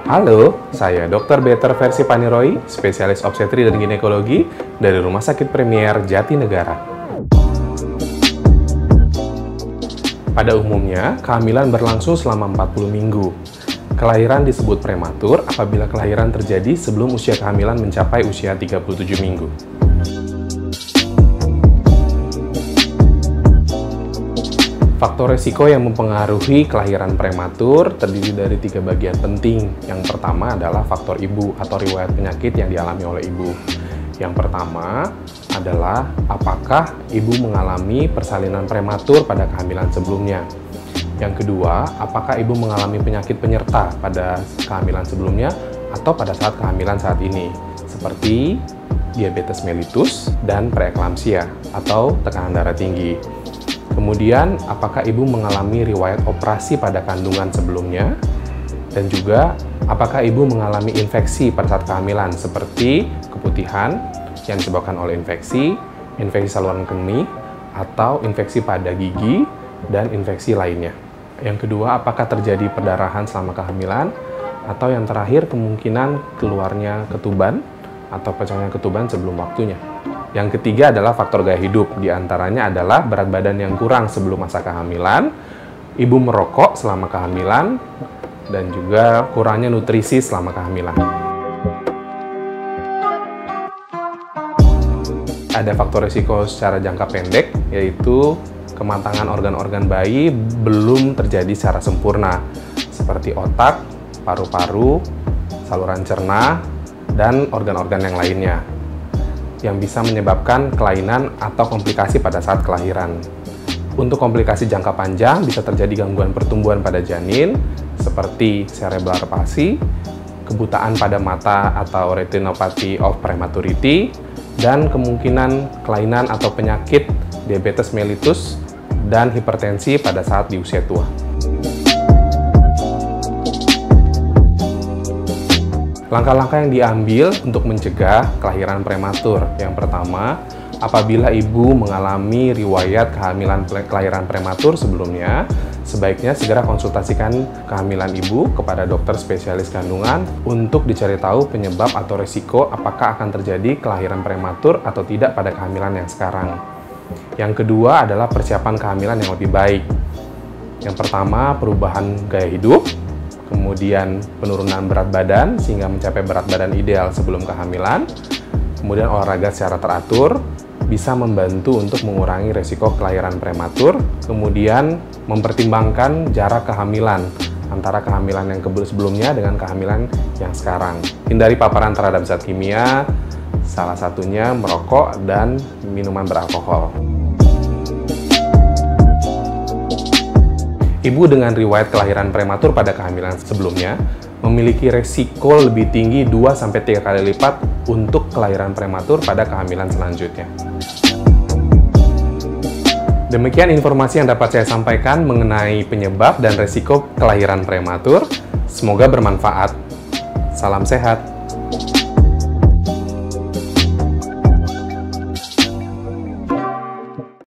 Halo, saya Dr. Better Versi Paniroy, spesialis obstetri dan ginekologi dari Rumah Sakit Premier Jatinegara. Pada umumnya, kehamilan berlangsung selama 40 minggu. Kelahiran disebut prematur apabila kelahiran terjadi sebelum usia kehamilan mencapai usia 37 minggu. Faktor resiko yang mempengaruhi kelahiran prematur terdiri dari 3 bagian penting. Yang pertama adalah faktor ibu atau riwayat penyakit yang dialami oleh ibu. Yang pertama adalah apakah ibu mengalami persalinan prematur pada kehamilan sebelumnya. Yang kedua, apakah ibu mengalami penyakit penyerta pada kehamilan sebelumnya atau pada saat kehamilan saat ini, seperti diabetes mellitus dan preeklamsia atau tekanan darah tinggi. Kemudian, apakah ibu mengalami riwayat operasi pada kandungan sebelumnya? Dan juga, apakah ibu mengalami infeksi pada saat kehamilan seperti keputihan yang disebabkan oleh infeksi saluran kemih, atau infeksi pada gigi, dan infeksi lainnya. Yang kedua, apakah terjadi perdarahan selama kehamilan? Atau yang terakhir, kemungkinan keluarnya ketuban atau pecahnya ketuban sebelum waktunya. Yang ketiga adalah faktor gaya hidup, diantaranya adalah berat badan yang kurang sebelum masa kehamilan, ibu merokok selama kehamilan, dan juga kurangnya nutrisi selama kehamilan. Ada faktor risiko secara jangka pendek, yaitu kematangan organ-organ bayi belum terjadi secara sempurna, seperti otak, paru-paru, saluran cerna, dan organ-organ yang lainnya, yang bisa menyebabkan kelainan atau komplikasi pada saat kelahiran. Untuk komplikasi jangka panjang bisa terjadi gangguan pertumbuhan pada janin seperti cerebral palsy, kebutaan pada mata atau retinopathy of prematurity, dan kemungkinan kelainan atau penyakit diabetes mellitus dan hipertensi pada saat di usia tua. Langkah-langkah yang diambil untuk mencegah kelahiran prematur. Yang pertama, apabila ibu mengalami riwayat kelahiran prematur sebelumnya, sebaiknya segera konsultasikan kehamilan ibu kepada dokter spesialis kandungan untuk dicari tahu penyebab atau risiko apakah akan terjadi kelahiran prematur atau tidak pada kehamilan yang sekarang. Yang kedua adalah persiapan kehamilan yang lebih baik. Yang pertama, perubahan gaya hidup. Kemudian penurunan berat badan sehingga mencapai berat badan ideal sebelum kehamilan. Kemudian olahraga secara teratur bisa membantu untuk mengurangi resiko kelahiran prematur. Kemudian mempertimbangkan jarak kehamilan antara kehamilan yang sebelumnya dengan kehamilan yang sekarang. Hindari paparan terhadap zat kimia, salah satunya merokok dan minuman beralkohol. Ibu dengan riwayat kelahiran prematur pada kehamilan sebelumnya memiliki resiko lebih tinggi 2-3 kali lipat untuk kelahiran prematur pada kehamilan selanjutnya. Demikian informasi yang dapat saya sampaikan mengenai penyebab dan resiko kelahiran prematur. Semoga bermanfaat. Salam sehat.